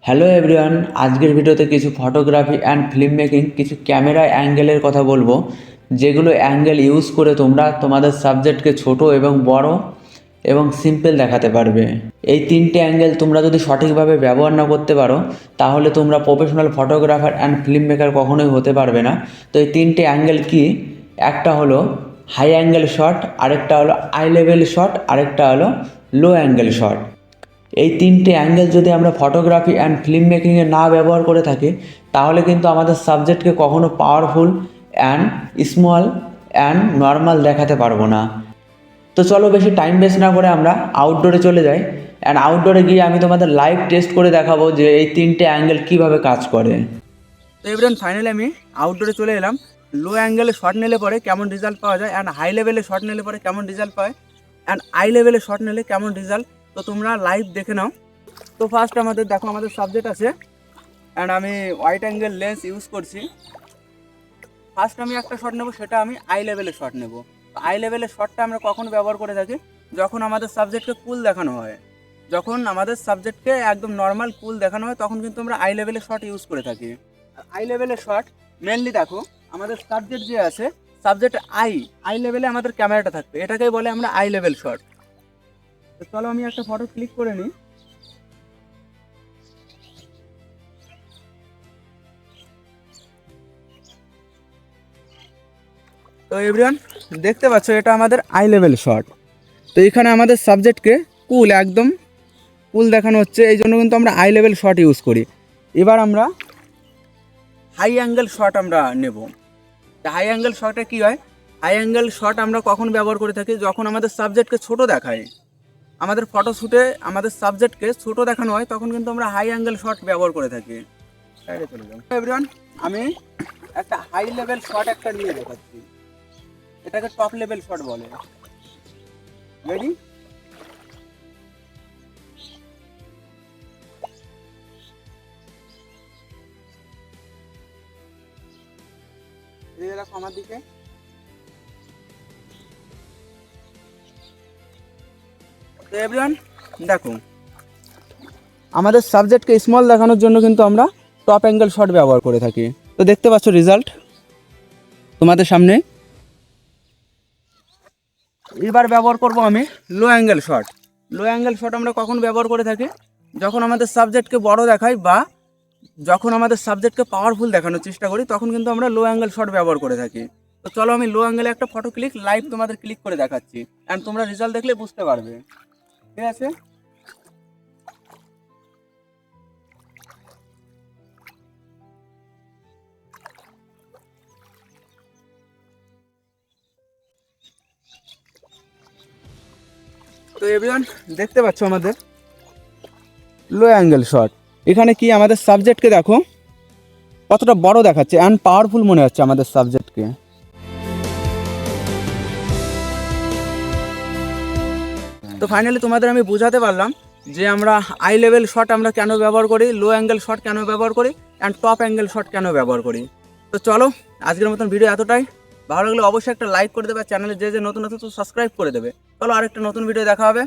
Hello everyone, আজকের ভিডিওতে কিছু ফটোগ্রাফি অ্যান্ড ফিল্ম মেকিং কিছু ক্যামেরা অ্যাঙ্গেলের কথা বলবো, যেগুলো অ্যাঙ্গেল ইউজ করে তোমরা তোমাদের সাবজেক্টকে ছোট এবং বড় এবং সিম্পল দেখাতে পারবে। এই তিনটে অ্যাঙ্গেল তোমরা যদি সঠিকভাবে ব্যবহার না করতে পারো তাহলে তোমরা professional photographer and film maker কখনোই হতে পারবে না। তো এই তিনটে অ্যাঙ্গেল কি? একটা হলো হাই অ্যাঙ্গেল শট, আরেকটা হলো আই লেভেল শট, আরেকটা হলো লো অ্যাঙ্গেল শট। এই তিনটে অ্যাঙ্গেল যদি আমরা ফটোগ্রাফি অ্যান্ড ফিল্ম মেকিংয়ে না ব্যবহার করে থাকি তাহলে কিন্তু আমাদের সাবজেক্টকে কখনো powerful and small and normal দেখাতে পারবো না। তো চলো বেশি টাইম ওয়েস্ট না করে আমরা আউটডোরে চলে যাই, অ্যান্ড আউটডোরে গিয়ে আমি তোমাদের লাইভ টেস্ট করে দেখাবো যে এই তিনটে অ্যাঙ্গেল কীভাবে কাজ করে। তো এবার ফাইনালি আমি আউটডোরে চলে এলাম। লো অ্যাঙ্গেলে শট নিলে পরে কেমন রেজাল্ট পাওয়া যায়, অ্যান্ড হাই লেভেলে শট নিলে পরে কেমন রেজাল্ট পায়, অ্যান্ড আই লেভেলে শট নিলে কেমন রেজাল্ট, তো তোমরা লাইভ দেখে নাও। তো ফার্স্ট আমাদের দেখো, আমাদের সাবজেক্ট আছে অ্যান্ড আমি ওয়াইড অ্যাঙ্গেল লেন্স ইউজ করছি। ফার্স্ট আমি একটা শট নেব, সেটা আমি আই লেভেলে শট নেব। তো আই লেভেলের শটটা আমরা কখন ব্যবহার করে থাকি? যখন আমাদের সাবজেক্টকে কুল দেখানো হয়, যখন আমাদের সাবজেক্টকে একদম নর্মাল কুল দেখানো হয় তখন কিন্তু আমরা আই লেভেলের শট ইউজ করে থাকি। আই লেভেলের শট মেনলি দেখো, আমাদের সাবজেক্ট যে আছে, সাবজেক্ট আই লেভেলে আমাদের ক্যামেরাটা থাকবে, এটাকেই বলে আমরা আই লেভেল শট। তো চলো আমি একটা ফটো ক্লিক করে নিই। তো এভরিওয়ান দেখতে পাচ্ছ, এটা আমাদের আই লেভেল শট। তো এখানে আমাদের সাবজেক্টকে কুল, একদম কুল দেখানো হচ্ছে, এই জন্য কিন্তু আমরা আই লেভেল শট ইউজ করি। এবার আমরা হাই অ্যাঙ্গেল শট আমরা নেব। হাই অ্যাঙ্গেল শটে কী হয়? হাই অ্যাঙ্গেল শট আমরা কখন ব্যবহার করে থাকি? যখন আমাদের সাবজেক্টকে ছোট দেখায়, আমাদের ফটোশ্যুটে আমাদের সাবজেক্টকে ছোট দেখানো হয় তখন কিন্তু আমরা হাই অ্যাঙ্গেল শট ব্যবহার করে থাকি। এভরিওয়ান আমি একটা হাই লেভেল শট একটা নিয়ে দেখাচ্ছি, এটাকে টপ লেভেল শট বলে। রেডি? দেখো আমার দিকে। তো এভরিওয়ান দেখো, আমাদের সাবজেক্টকে স্মল দেখানোর জন্য কিন্তু আমরা টপ অ্যাঙ্গেল শট ব্যবহার করে থাকি। তো দেখতে পাচ্ছ রেজাল্ট তোমাদের সামনে। এবার ব্যবহার করব আমি লো অ্যাঙ্গেল শট। লো অ্যাঙ্গেল শট আমরা কখন ব্যবহার করে থাকি? যখন আমাদের সাবজেক্টকে বড় দেখাই বা যখন আমাদের সাবজেক্টকে পাওয়ারফুল দেখানোর চেষ্টা করি তখন কিন্তু আমরা লো অ্যাঙ্গেল শট ব্যবহার করে থাকি। তো চলো আমি লো অ্যাঙ্গেলে একটা ফটো লাইভ তোমাদের ক্লিক করে দেখাচ্ছি, অ্যান্ড তোমরা রেজাল্ট দেখলে বুঝতে পারবে। ঠিক আছে? তো এভরিওয়ান দেখতে পাচ্ছ আমাদের লো অ্যাঙ্গেল শট। এখানে কি আমাদের সাবজেক্টকে দেখো কতটা বড় দেখাচ্ছে অ্যান্ড পাওয়ারফুল মনে হচ্ছে আমাদের সাবজেক্টকে। তো ফাইনালি তোমাদের আমি বোঝাতে পারলাম যে আমরা আই লেভেল শট আমরা কেন ব্যবহার করি, লো অ্যাঙ্গেল শট কেন ব্যবহার করি, অ্যান্ড টপ অ্যাঙ্গেল শট কেন ব্যবহার করি। তো চলো আজকের মতন ভিডিও এতটাই। ভালো লাগলে অবশ্যই একটা লাইক করে দেবে, চ্যানেলে যে নতুন আছে তো সাবস্ক্রাইব করে দেবে। চলো আরেকটা নতুন ভিডিও দেখা হবে।